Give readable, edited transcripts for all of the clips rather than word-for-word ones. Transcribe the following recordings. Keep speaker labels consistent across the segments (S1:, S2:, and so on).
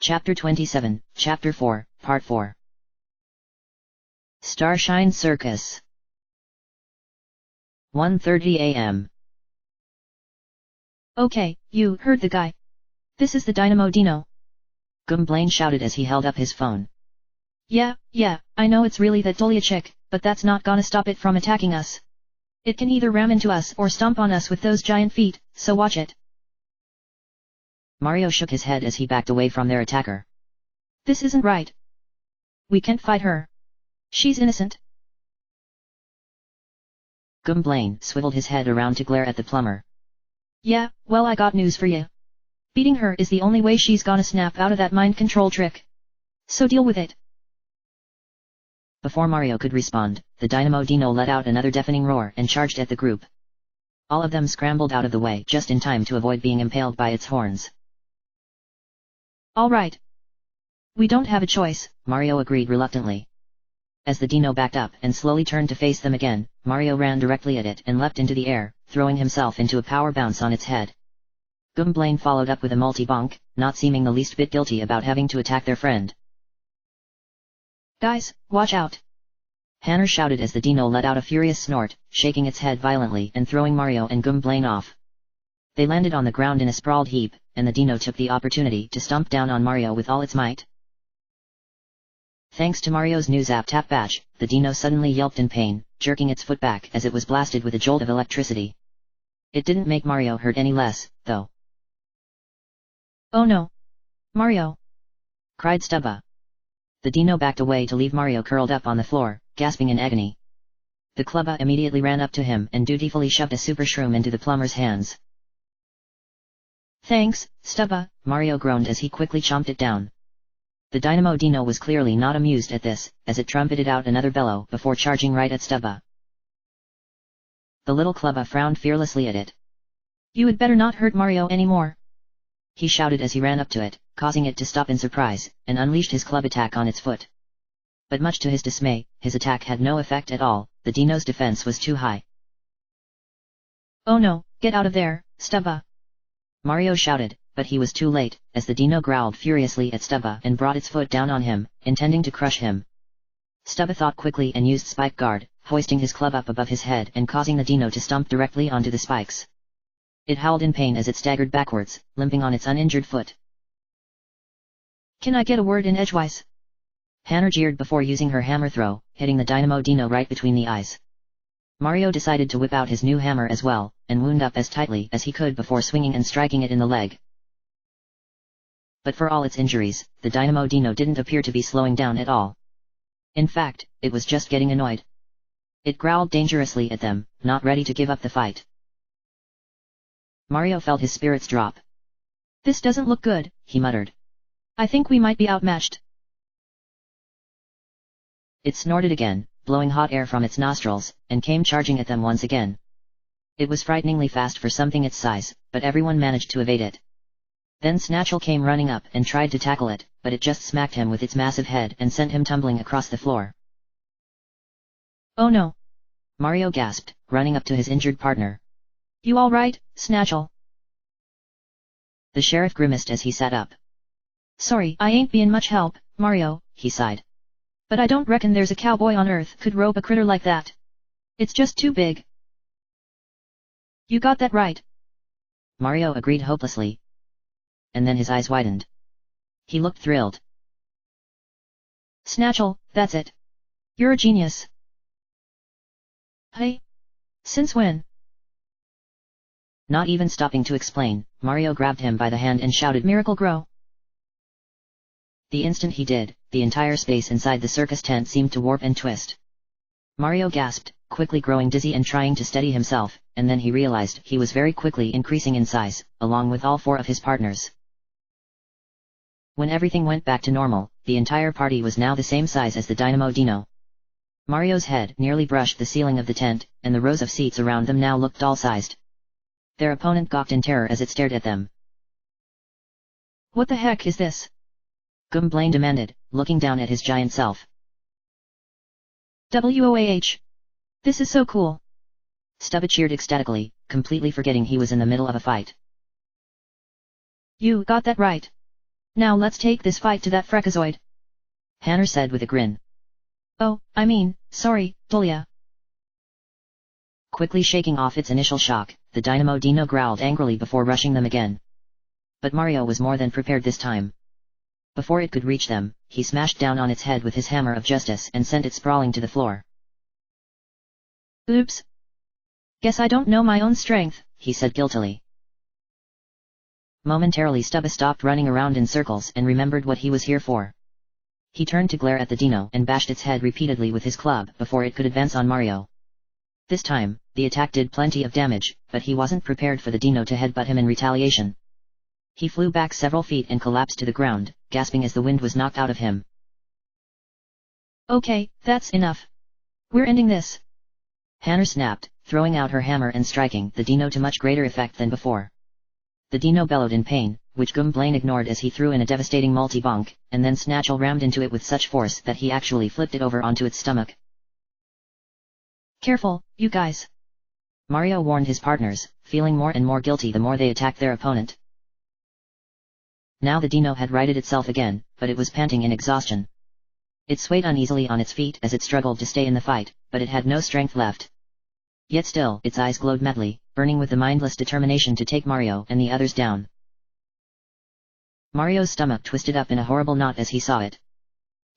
S1: Chapter 27, Chapter 4, Part 4. Starshine Circus. 1:30 a.m.
S2: Okay, you heard the guy. This is the Dynamo Dino.
S1: Gumblane shouted as he held up his phone.
S2: Yeah, I know it's really that Dolia chick, but that's not gonna stop it from attacking us. It can either ram into us or stomp on us with those giant feet, so watch it.
S1: Mario shook his head as he backed away from their attacker.
S2: This isn't right. We can't fight her. She's innocent.
S1: Gumblane swiveled his head around to glare at the plumber.
S2: Yeah, well, I got news for you. Beating her is the only way she's gonna snap out of that mind control trick. So deal with it.
S1: Before Mario could respond, the Dynamo Dino let out another deafening roar and charged at the group. All of them scrambled out of the way just in time to avoid being impaled by its horns.
S2: All right. We don't have a choice,
S1: Mario agreed reluctantly. As the Dino backed up and slowly turned to face them again, Mario ran directly at it and leapt into the air, throwing himself into a power bounce on its head. Gumblane followed up with a multi-bonk, not seeming the least bit guilty about having to attack their friend.
S2: Guys, watch out!
S1: Hanner shouted as the Dino let out a furious snort, shaking its head violently and throwing Mario and Gumblane off. They landed on the ground in a sprawled heap, and the Dino took the opportunity to stomp down on Mario with all its might. Thanks to Mario's new zap tap batch, the Dino suddenly yelped in pain, jerking its foot back as it was blasted with a jolt of electricity. It didn't make Mario hurt any less, though.
S2: Oh no! Mario!
S1: Cried Stubba. The Dino backed away to leave Mario curled up on the floor, gasping in agony. The Clubba immediately ran up to him and dutifully shoved a super shroom into the plumber's hands.
S2: Thanks, Stubba,
S1: Mario groaned as he quickly chomped it down. The Dynamo Dino was clearly not amused at this, as it trumpeted out another bellow before charging right at Stubba. The little Clubba frowned fearlessly at it.
S2: You had better not hurt Mario anymore,
S1: he shouted as he ran up to it, causing it to stop in surprise, and unleashed his club attack on its foot. But much to his dismay, his attack had no effect at all, the Dino's defense was too high.
S2: Oh no, get out of there, Stubba!
S1: Mario shouted, but he was too late, as the Dino growled furiously at Stubba and brought its foot down on him, intending to crush him. Stubba thought quickly and used Spike Guard, hoisting his club up above his head and causing the Dino to stomp directly onto the spikes. It howled in pain as it staggered backwards, limping on its uninjured foot.
S2: Can I get a word in edgewise?
S1: Hanner jeered before using her hammer throw, hitting the Dynamo Dino right between the eyes. Mario decided to whip out his new hammer as well, and wound up as tightly as he could before swinging and striking it in the leg. But for all its injuries, the Dynamo Dino didn't appear to be slowing down at all. In fact, it was just getting annoyed. It growled dangerously at them, not ready to give up the fight. Mario felt his spirits drop.
S2: This doesn't look good, he muttered. I think we might be outmatched.
S1: It snorted again, blowing hot air from its nostrils, and came charging at them once again. It was frighteningly fast for something its size, but everyone managed to evade it. Then Snatchel came running up and tried to tackle it, but it just smacked him with its massive head and sent him tumbling across the floor.
S2: Oh no!
S1: Mario gasped, running up to his injured partner.
S2: You all right, Snatchel?
S1: The sheriff grimaced as he sat up.
S2: Sorry, I ain't bein' much help, Mario,
S1: he sighed.
S2: But I don't reckon there's a cowboy on Earth could rope a critter like that. It's just too big. You got that right.
S1: Mario agreed hopelessly. And then his eyes widened. He looked thrilled.
S2: Snatchel, that's it. You're a genius. Hey? Since when?
S1: Not even stopping to explain, Mario grabbed him by the hand and shouted, "Miracle Grow!" The instant he did, the entire space inside the circus tent seemed to warp and twist. Mario gasped, quickly growing dizzy and trying to steady himself, and then he realized he was very quickly increasing in size, along with all four of his partners. When everything went back to normal, the entire party was now the same size as the Dynamo Dino. Mario's head nearly brushed the ceiling of the tent, and the rows of seats around them now looked doll-sized. Their opponent gawked in terror as it stared at them.
S2: What the heck is this?
S1: Gumblane demanded, looking down at his giant self.
S2: WOAH! This is so cool!
S1: Stubba cheered ecstatically, completely forgetting he was in the middle of a fight.
S2: You got that right. Now let's take this fight to that Freakazoid,
S1: Hanner said with a grin.
S2: Oh, sorry, Dolia.
S1: Quickly shaking off its initial shock, the Dynamo Dino growled angrily before rushing them again. But Mario was more than prepared this time. Before it could reach them, he smashed down on its head with his hammer of justice and sent it sprawling to the floor.
S2: Oops. Guess I don't know my own strength,
S1: he said guiltily. Momentarily Stubba stopped running around in circles and remembered what he was here for. He turned to glare at the Dino and bashed its head repeatedly with his club before it could advance on Mario. This time, the attack did plenty of damage, but he wasn't prepared for the Dino to headbutt him in retaliation. He flew back several feet and collapsed to the ground, gasping as the wind was knocked out of him.
S2: Okay, that's enough. We're ending this.
S1: Hanner snapped, throwing out her hammer and striking the Dino to much greater effect than before. The Dino bellowed in pain, which Gumblane ignored as he threw in a devastating multi-bonk, and then Snatchel rammed into it with such force that he actually flipped it over onto its stomach.
S2: Careful, you guys.
S1: Mario warned his partners, feeling more and more guilty the more they attacked their opponent. Now the Dino had righted itself again, but it was panting in exhaustion. It swayed uneasily on its feet as it struggled to stay in the fight, but it had no strength left. Yet still, its eyes glowed madly, burning with the mindless determination to take Mario and the others down. Mario's stomach twisted up in a horrible knot as he saw it.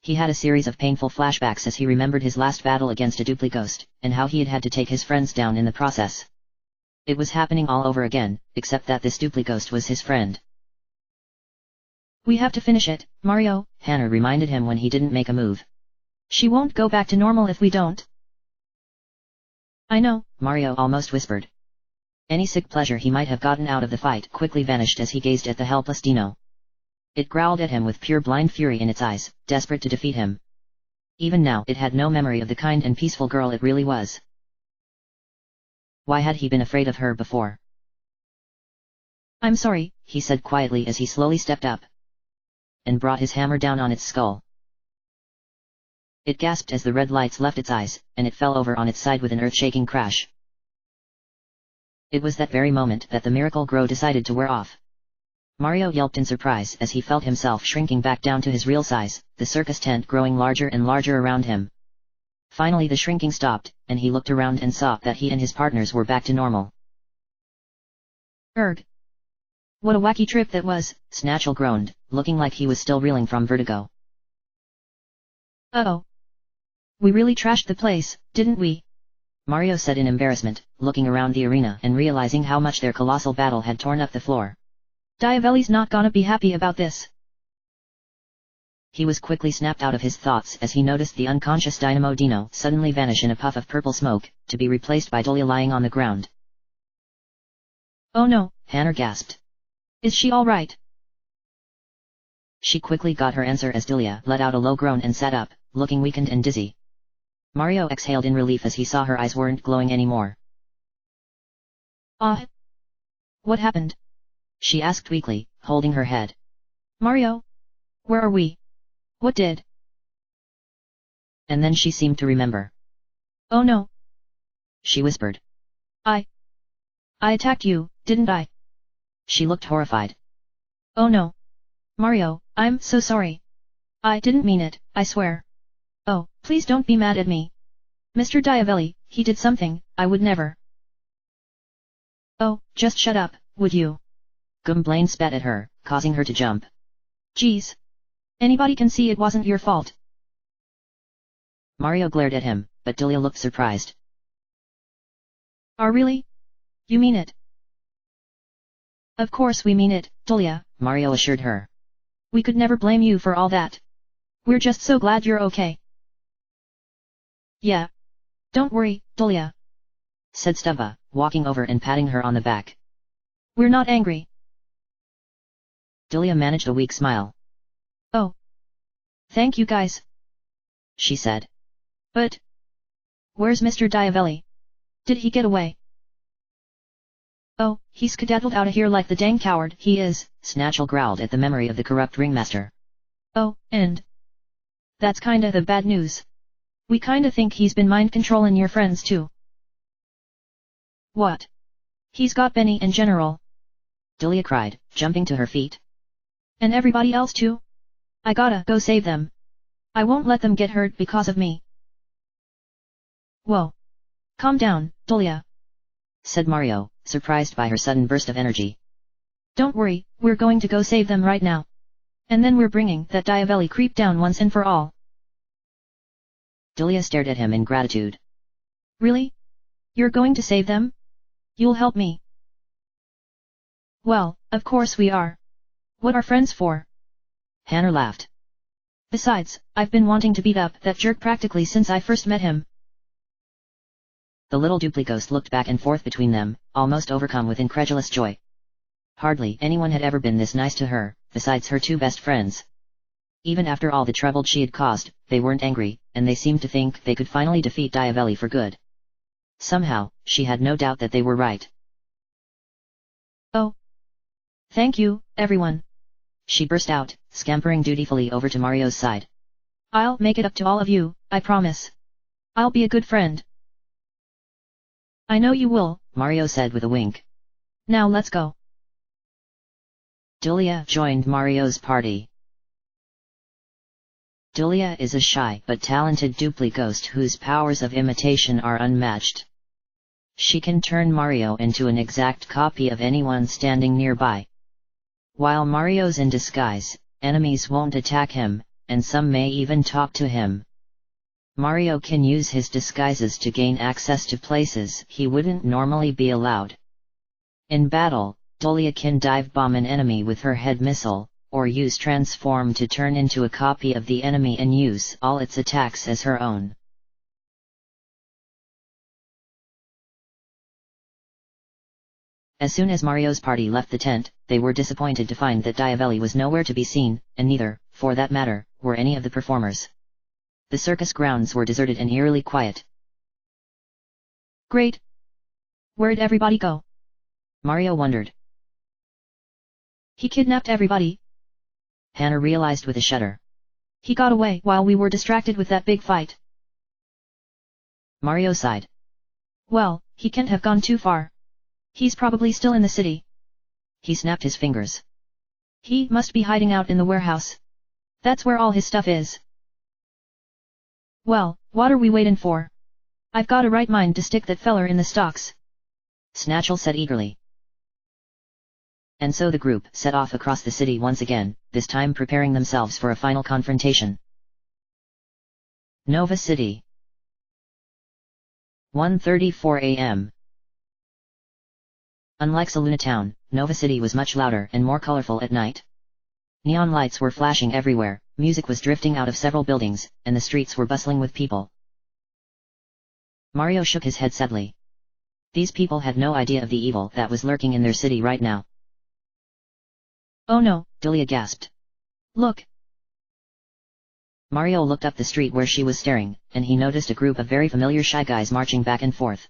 S1: He had a series of painful flashbacks as he remembered his last battle against a duplighost, and how he had to take his friends down in the process. It was happening all over again, except that this duplighost was his friend.
S2: We have to finish it, Mario,
S1: Hanner reminded him when he didn't make a move.
S2: She won't go back to normal if we don't. I know,
S1: Mario almost whispered. Any sick pleasure he might have gotten out of the fight quickly vanished as he gazed at the helpless Dino. It growled at him with pure blind fury in its eyes, desperate to defeat him. Even now it had no memory of the kind and peaceful girl it really was. Why had he been afraid of her before?
S2: I'm sorry,
S1: he said quietly as he slowly stepped up and brought his hammer down on its skull. It gasped as the red lights left its eyes, and it fell over on its side with an earth-shaking crash. It was that very moment that the miracle grow decided to wear off. Mario yelped in surprise as he felt himself shrinking back down to his real size, the circus tent growing larger and larger around him. Finally the shrinking stopped, and he looked around and saw that he and his partners were back to normal.
S2: Erg. What a wacky trip that was,
S1: Snatchel groaned, looking like he was still reeling from vertigo.
S2: Uh-oh. We really trashed the place, didn't we?
S1: Mario said in embarrassment, looking around the arena and realizing how much their colossal battle had torn up the floor.
S2: Diavelli's not gonna be happy about this.
S1: He was quickly snapped out of his thoughts as he noticed the unconscious Dynamo Dino suddenly vanish in a puff of purple smoke, to be replaced by Dolia lying on the ground.
S2: Oh no,
S1: Hanner gasped.
S2: Is she all right?
S1: She quickly got her answer as Dolia let out a low groan and sat up, looking weakened and dizzy. Mario exhaled in relief as he saw her eyes weren't glowing anymore.
S2: What happened?
S1: She asked weakly, holding her head.
S2: Mario? Where are we? What did?
S1: And then she seemed to remember.
S2: Oh no.
S1: She whispered.
S2: I attacked you, didn't I?
S1: She looked horrified.
S2: Oh no. Mario, I'm so sorry. I didn't mean it, I swear. Oh, please don't be mad at me. Mr. Diavelli, he did something, I would never. Oh, just shut up, would you?
S1: Gumblane spat at her, causing her to jump.
S2: Geez. Anybody can see it wasn't your fault.
S1: Mario glared at him, but Dolia looked surprised.
S2: Oh really? You mean it? Of course we mean it, Dolia,
S1: Mario assured her.
S2: We could never blame you for all that. We're just so glad you're okay. Yeah. Don't worry, Dolia,
S1: said Stubba, walking over and patting her on the back.
S2: We're not angry.
S1: Dolia managed a weak smile.
S2: Oh. Thank you guys,
S1: she said.
S2: But where's Mr. Diavelli? Did he get away? Oh, he skedaddled out of here like the dang coward he is,
S1: Snatchel growled at the memory of the corrupt ringmaster.
S2: Oh, and that's kinda the bad news. We kinda think he's been mind-controlling your friends too. What? He's got Benny and General.
S1: Dolia cried, jumping to her feet.
S2: And everybody else too? I gotta go save them. I won't let them get hurt because of me. Whoa. Calm down, Julia,
S1: said Mario, surprised by her sudden burst of energy.
S2: Don't worry, we're going to go save them right now. And then we're bringing that Diavelli creep down once and for all.
S1: Julia stared at him in gratitude.
S2: Really? You're going to save them? You'll help me? Well, of course we are. What are friends for?
S1: Hannah laughed.
S2: Besides, I've been wanting to beat up that jerk practically since I first met him.
S1: The little duplicos looked back and forth between them, almost overcome with incredulous joy. Hardly anyone had ever been this nice to her, besides her two best friends. Even after all the trouble she had caused, they weren't angry, and they seemed to think they could finally defeat Diavelli for good. Somehow, she had no doubt that they were right.
S2: Oh. Thank you, everyone.
S1: She burst out, scampering dutifully over to Mario's side.
S2: I'll make it up to all of you, I promise. I'll be a good friend. I know you will,
S1: Mario said with a wink.
S2: Now let's go.
S1: Julia joined Mario's party. Julia is a shy but talented duplicghost whose powers of imitation are unmatched. She can turn Mario into an exact copy of anyone standing nearby. While Mario's in disguise, enemies won't attack him, and some may even talk to him. Mario can use his disguises to gain access to places he wouldn't normally be allowed. In battle, Julia can dive bomb an enemy with her head missile, or use transform to turn into a copy of the enemy and use all its attacks as her own. As soon as Mario's party left the tent, they were disappointed to find that Diavelli was nowhere to be seen, and neither, for that matter, were any of the performers. The circus grounds were deserted and eerily quiet.
S2: Great. Where'd everybody go?
S1: Mario wondered.
S2: He kidnapped everybody.
S1: Hannah realized with a shudder.
S2: He got away while we were distracted with that big fight.
S1: Mario sighed.
S2: Well, he can't have gone too far. He's probably still in the city.
S1: He snapped his fingers.
S2: He must be hiding out in the warehouse. That's where all his stuff is. Well, what are we waiting for? I've got a right mind to stick that feller in the stocks.
S1: Snatchel said eagerly. And so the group set off across the city once again, this time preparing themselves for a final confrontation. Nova City. 1:34 a.m. Unlike Saluna Town, Nova City was much louder and more colorful at night. Neon lights were flashing everywhere, music was drifting out of several buildings, and the streets were bustling with people. Mario shook his head sadly. These people had no idea of the evil that was lurking in their city right now.
S2: Oh no,
S1: Julia gasped.
S2: Look.
S1: Mario looked up the street where she was staring, and he noticed a group of very familiar shy guys marching back and forth.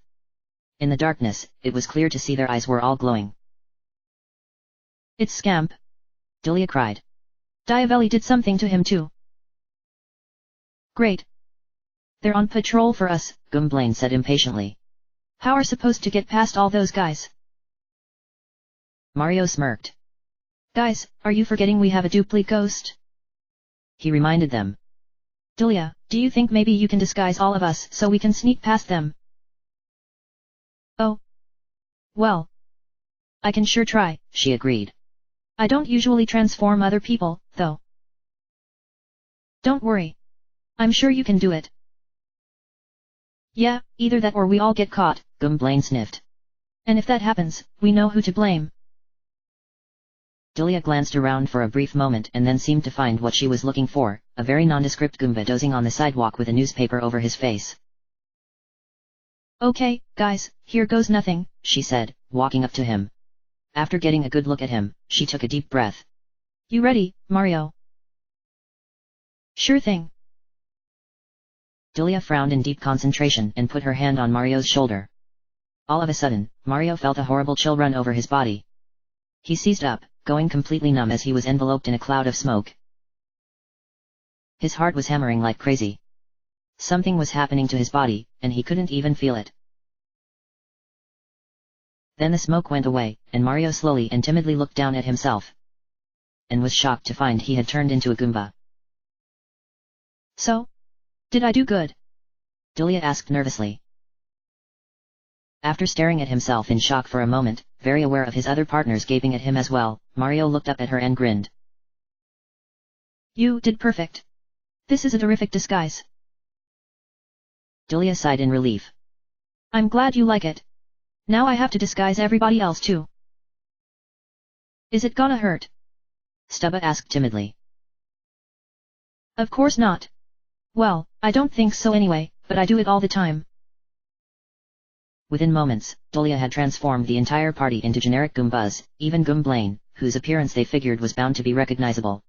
S1: In the darkness, it was clear to see their eyes were all glowing.
S2: It's Scamp!
S1: Julia cried.
S2: Diavelli did something to him too. Great. They're on patrol for us,
S1: Gwynplaine said impatiently.
S2: How are supposed to get past all those guys?
S1: Mario smirked.
S2: Guys, are you forgetting we have a duplicghost?
S1: He reminded them.
S2: Julia, do you think maybe you can disguise all of us so we can sneak past them? Oh. Well. I can sure try,
S1: she agreed.
S2: I don't usually transform other people, though. Don't worry. I'm sure you can do it. Yeah, either that or we all get caught,
S1: Gwynplaine sniffed.
S2: And if that happens, we know who to blame.
S1: Julia glanced around for a brief moment and then seemed to find what she was looking for, a very nondescript Goomba dozing on the sidewalk with a newspaper over his face.
S2: Okay, guys, here goes nothing,
S1: she said, walking up to him. After getting a good look at him, she took a deep breath.
S2: You ready, Mario? Sure thing.
S1: Julia frowned in deep concentration and put her hand on Mario's shoulder. All of a sudden, Mario felt a horrible chill run over his body. He seized up, going completely numb as he was enveloped in a cloud of smoke. His heart was hammering like crazy. Something was happening to his body, and he couldn't even feel it. Then the smoke went away, and Mario slowly and timidly looked down at himself. and was shocked to find he had turned into a Goomba.
S2: So? Did I do good?
S1: Dulia asked nervously. After staring at himself in shock for a moment, very aware of his other partners gaping at him as well, Mario looked up at her and grinned.
S2: You did perfect. This is a terrific disguise.
S1: Dulia sighed in relief.
S2: I'm glad you like it. Now I have to disguise everybody else too. Is it gonna hurt?
S1: Stubba asked timidly.
S2: Of course not. Well, I don't think so anyway, but I do it all the time.
S1: Within moments, Dulia had transformed the entire party into generic Goombas, even Goomblain, whose appearance they figured was bound to be recognizable.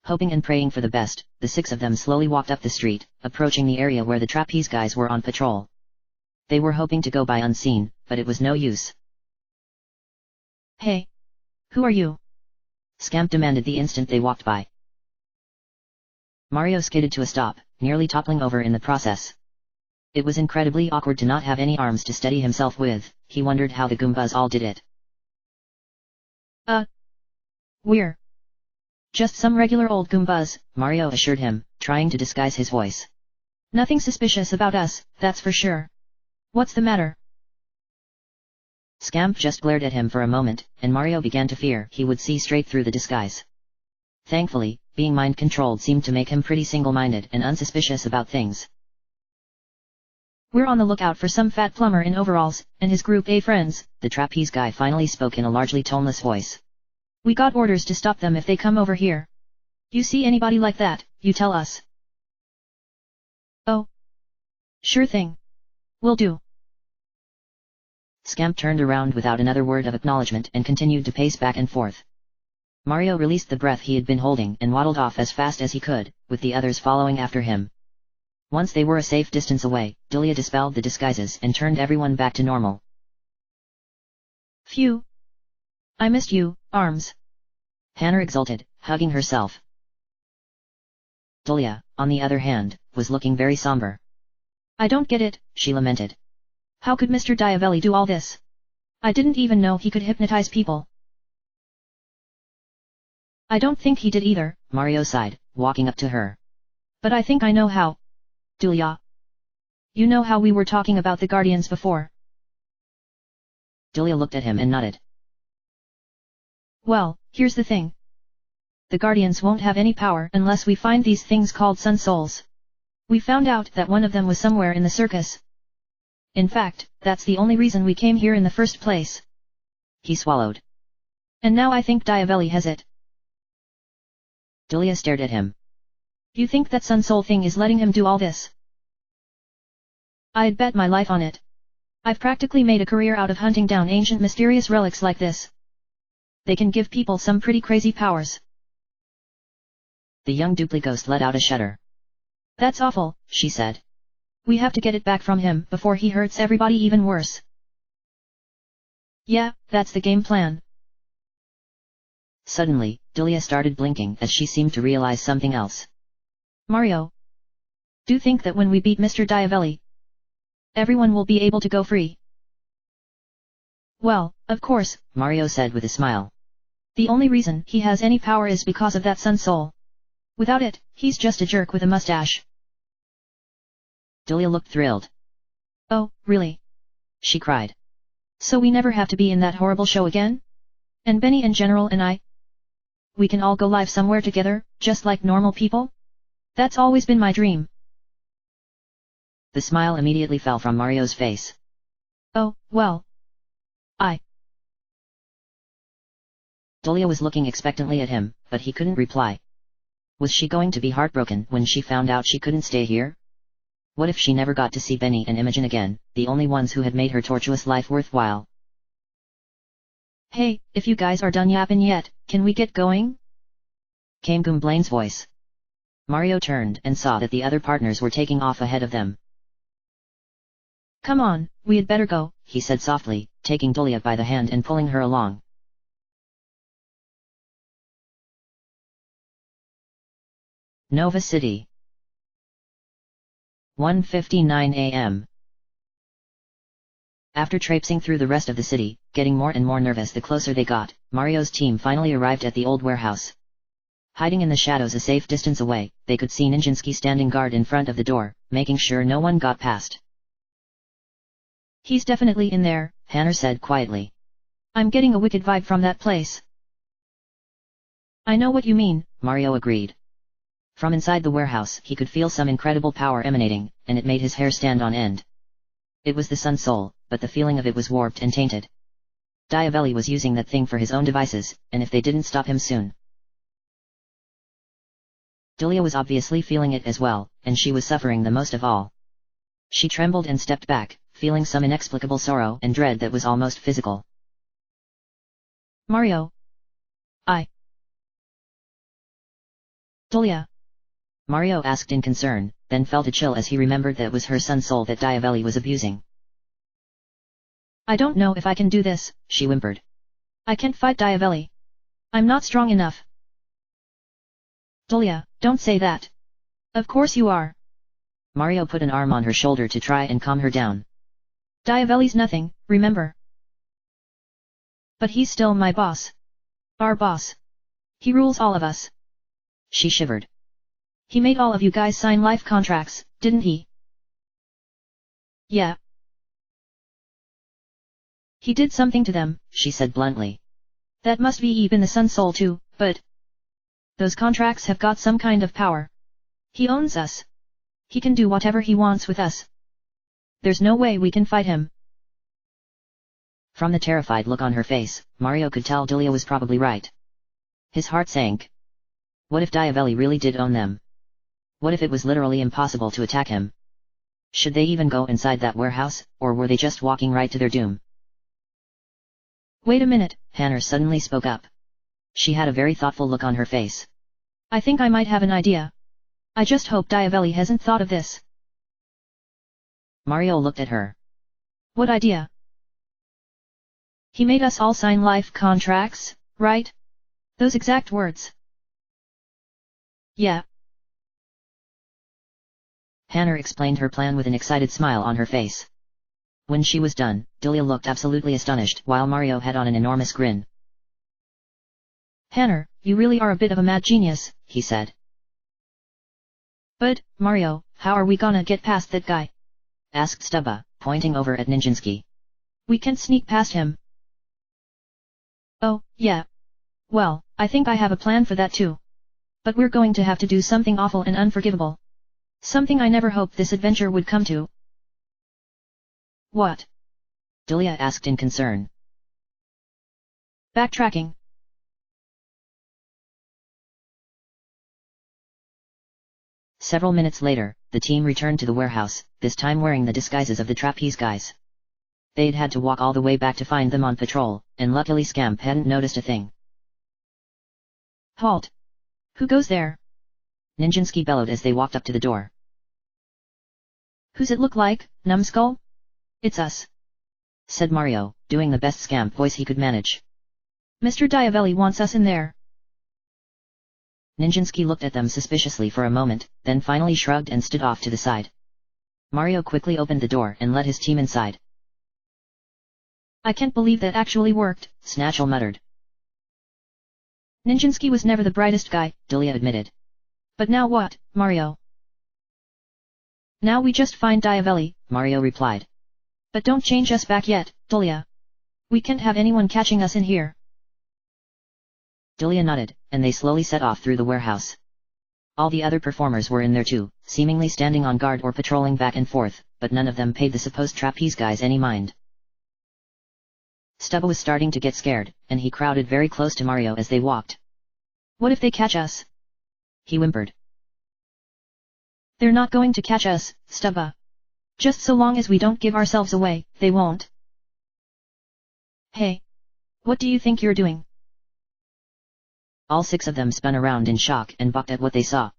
S1: Hoping and praying for the best, the 6 of them slowly walked up the street, approaching the area where the trapeze guys were on patrol. They were hoping to go by unseen, but it was no use.
S2: Hey! Who are you?
S1: Scamp demanded the instant they walked by. Mario skidded to a stop, nearly toppling over in the process. It was incredibly awkward to not have any arms to steady himself with. He wondered how the Goombas all did it.
S2: We're just some regular old Goombas,
S1: Mario assured him, trying to disguise his voice.
S2: Nothing suspicious about us, that's for sure. What's the matter?
S1: Scamp just glared at him for a moment, and Mario began to fear he would see straight through the disguise. Thankfully, being mind-controlled seemed to make him pretty single-minded and unsuspicious about things.
S2: We're on the lookout for some fat plumber in overalls, and his group A friends,
S1: the trapeze guy finally spoke in a largely toneless voice.
S2: We got orders to stop them if they come over here. You see anybody like that, you tell us. Oh. Sure thing. Will do.
S1: Scamp turned around without another word of acknowledgement and continued to pace back and forth. Mario released the breath he had been holding and waddled off as fast as he could, with the others following after him. Once they were a safe distance away, Dulia dispelled the disguises and turned everyone back to normal.
S2: Phew! I missed you, Arms.
S1: Hannah exulted, hugging herself. Dulia, on the other hand, was looking very somber.
S2: I don't get it,
S1: she lamented.
S2: How could Mr. Diavelli do all this? I didn't even know he could hypnotize people. I don't think he did either,
S1: Mario sighed, walking up to her.
S2: But I think I know how. Dulia. You know how we were talking about the Guardians before?
S1: Dulia looked at him and nodded.
S2: Well, here's the thing. The Guardians won't have any power unless we find these things called Sun Souls. We found out that one of them was somewhere in the circus. In fact, that's the only reason we came here in the first place.
S1: He swallowed.
S2: And now I think Diavelli has it.
S1: Dulia stared at him.
S2: You think that Sun Soul thing is letting him do all this? I'd bet my life on it. I've practically made a career out of hunting down ancient mysterious relics like this. They can give people some pretty crazy powers.
S1: The young Duplighost let out a shudder.
S2: That's awful,
S1: she said.
S2: We have to get it back from him before he hurts everybody even worse. Yeah, that's the game plan.
S1: Suddenly, Dulia started blinking as she seemed to realize something else.
S2: Mario. Do you think that when we beat Mr. Diavelli, everyone will be able to go free? Well, of course,
S1: Mario said with a smile.
S2: The only reason he has any power is because of that Sun Soul. Without it, he's just a jerk with a mustache.
S1: Dulia looked thrilled.
S2: Oh, really?
S1: She cried.
S2: So we never have to be in that horrible show again? And Benny and General and I? We can all go live somewhere together, just like normal people? That's always been my dream.
S1: The smile immediately fell from Mario's face.
S2: Oh, well.
S1: Dulia was looking expectantly at him, but he couldn't reply. Was she going to be heartbroken when she found out she couldn't stay here? What if she never got to see Benny and Imogen again, the only ones who had made her tortuous life worthwhile?
S2: Hey, if you guys are done yapping yet, can we get going?
S1: Came Goomblain's voice. Mario turned and saw that the other partners were taking off ahead of them.
S2: Come on, we had better go,
S1: he said softly, taking Dulia by the hand and pulling her along. Nova City. 1:59 a.m. After traipsing through the rest of the city, getting more and more nervous the closer they got, Mario's team finally arrived at the old warehouse, Hiding in the shadows a safe distance away, they could see Nijinsky standing guard in front of the door, making sure no one got past.
S2: He's definitely in there,
S1: Hannah said quietly.
S2: I'm getting a wicked vibe from that place. I know what you mean,
S1: Mario agreed. From inside the warehouse he could feel some incredible power emanating, and it made his hair stand on end. It was the Sun Soul, but the feeling of it was warped and tainted. Diavelli was using that thing for his own devices, and if they didn't stop him soon. Delia was obviously feeling it as well, and she was suffering the most of all. She trembled and stepped back, feeling some inexplicable sorrow and dread that was almost physical.
S2: Mario. Delia.
S1: Mario asked in concern, then felt a chill as he remembered that it was her Sun Soul that Diavelli was abusing.
S2: I don't know if I can do this,
S1: she whimpered.
S2: I can't fight Diavelli. I'm not strong enough. Delia, don't say that. Of course you are.
S1: Mario put an arm on her shoulder to try and calm her down.
S2: Diavelli's nothing, remember? But he's still my boss. Our boss. He rules all of us.
S1: She shivered.
S2: He made all of you guys sign life contracts, didn't he? Yeah. He did something to them,
S1: she said bluntly.
S2: That must be even the Sun Soul too, but those contracts have got some kind of power. He owns us. He can do whatever he wants with us. There's no way we can fight him.
S1: From the terrified look on her face, Mario could tell Delia was probably right. His heart sank. What if Diavelli really did own them? What if it was literally impossible to attack him? Should they even go inside that warehouse, or were they just walking right to their doom?
S2: Wait a minute,
S1: Hannah suddenly spoke up. She had a very thoughtful look on her face.
S2: I think I might have an idea. I just hope Diavelli hasn't thought of this.
S1: Mario looked at her.
S2: What idea? He made us all sign life contracts, right? Those exact words. Yeah.
S1: Hannah explained her plan with an excited smile on her face. When she was done, Delia looked absolutely astonished while Mario had on an enormous grin.
S2: Hannah, you really are a bit of a mad genius,
S1: he said.
S2: But, Mario, how are we gonna get past that guy?
S1: Asked Stubba, pointing over at Nijinsky.
S2: We can't sneak past him. Oh, yeah. Well, I think I have a plan for that too. But we're going to have to do something awful and unforgivable. Something I never hoped this adventure would come to. What?
S1: Delia asked in concern.
S2: Backtracking.
S1: Several minutes later, the team returned to the warehouse, this time wearing the disguises of the trapeze guys. They'd had to walk all the way back to find them on patrol, and luckily Scamp hadn't noticed a thing.
S2: Halt! Who goes there?
S1: Nijinsky bellowed as they walked up to the door.
S2: Who's it look like, numbskull? It's us,
S1: said Mario, doing the best Scamp voice he could manage.
S2: Mr. Diavelli wants us in there.
S1: Nijinsky looked at them suspiciously for a moment, then finally shrugged and stood off to the side. Mario quickly opened the door and let his team inside.
S2: I can't believe that actually worked,
S1: Snatchel muttered.
S2: Nijinsky was never the brightest guy,
S1: Delia admitted.
S2: But now what, Mario? Now we just find Diavelli,
S1: Mario replied.
S2: But don't change us back yet, Delia. We can't have anyone catching us in here.
S1: Delia nodded, and they slowly set off through the warehouse. All the other performers were in there too, seemingly standing on guard or patrolling back and forth, but none of them paid the supposed trapeze guys any mind. Stubba was starting to get scared, and he crowded very close to Mario as they walked.
S2: What if they catch us?
S1: He whimpered.
S2: They're not going to catch us, Stubba. Just so long as we don't give ourselves away, they won't. Hey! What do you think you're doing?
S1: All six of them spun around in shock and balked at what they saw.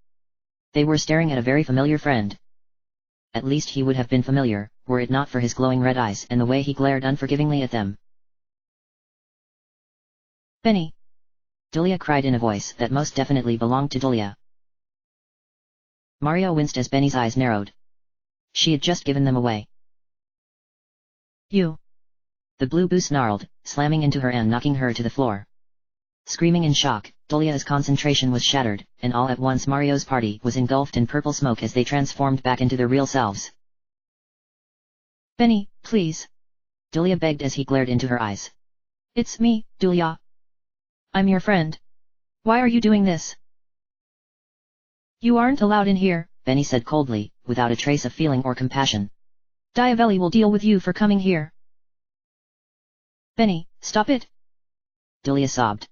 S1: They were staring at a very familiar friend. At least he would have been familiar, were it not for his glowing red eyes and the way he glared unforgivingly at them.
S2: Benny!
S1: Delia cried in a voice that most definitely belonged to Delia. Mario winced as Benny's eyes narrowed. She had just given them away.
S2: You!
S1: The blue boo snarled, slamming into her and knocking her to the floor. Screaming in shock, Dolia's concentration was shattered, and all at once Mario's party was engulfed in purple smoke as they transformed back into their real selves.
S2: Benny, please.
S1: Dolia begged as he glared into her eyes.
S2: It's me, Dolia. I'm your friend. Why are you doing this? You aren't allowed in here,
S1: Benny said coldly, without a trace of feeling or compassion.
S2: Diavelli will deal with you for coming here. Benny, stop it!
S1: Dolia sobbed.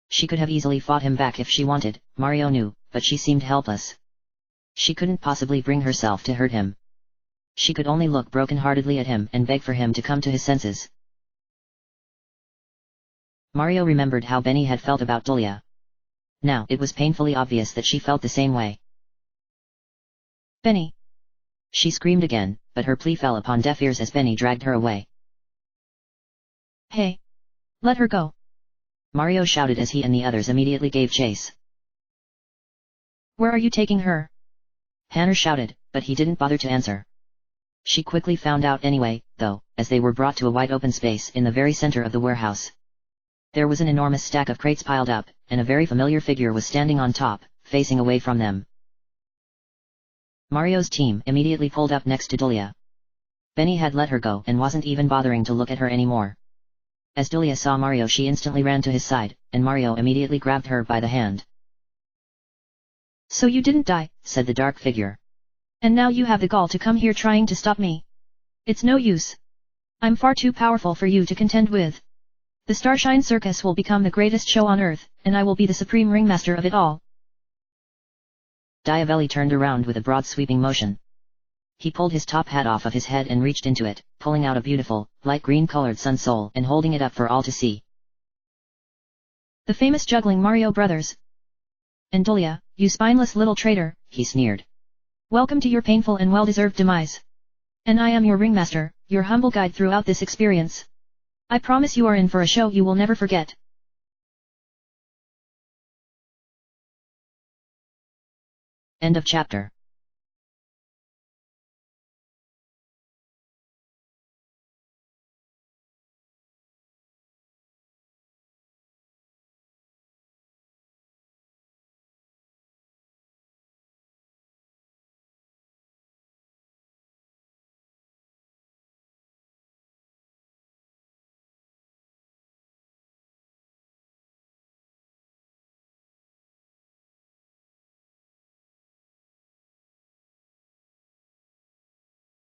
S1: She could have easily fought him back if she wanted, Mario knew, but she seemed helpless. She couldn't possibly bring herself to hurt him. She could only look broken-heartedly at him and beg for him to come to his senses. Mario remembered how Benny had felt about Dolia. Now it was painfully obvious that she felt the same way.
S2: Benny!
S1: She screamed again, but her plea fell upon deaf ears as Benny dragged her away.
S2: Hey! Let her go!
S1: Mario shouted as he and the others immediately gave chase.
S2: Where are you taking her?
S1: Hanner shouted, but he didn't bother to answer. She quickly found out anyway, though, as they were brought to a wide open space in the very center of the warehouse. There was an enormous stack of crates piled up, and a very familiar figure was standing on top, facing away from them. Mario's team immediately pulled up next to Dolia. Benny had let her go and wasn't even bothering to look at her anymore. As Dolia saw Mario, she instantly ran to his side, and Mario immediately grabbed her by the hand.
S2: So you didn't die,
S1: said the dark figure.
S2: And now you have the gall to come here trying to stop me. It's no use. I'm far too powerful for you to contend with. The Starshine Circus will become the greatest show on Earth, and I will be the supreme ringmaster of it all.
S1: Diavelli turned around with a broad sweeping motion. He pulled his top hat off of his head and reached into it, pulling out a beautiful, light green-colored sun soul and holding it up for all to see.
S2: The famous juggling Mario Brothers. And Dolia, you spineless little traitor,
S1: he sneered.
S2: Welcome to your painful and well-deserved demise. And I am your ringmaster, your humble guide throughout this experience. I promise you are in for a show you will never forget.
S1: End of chapter.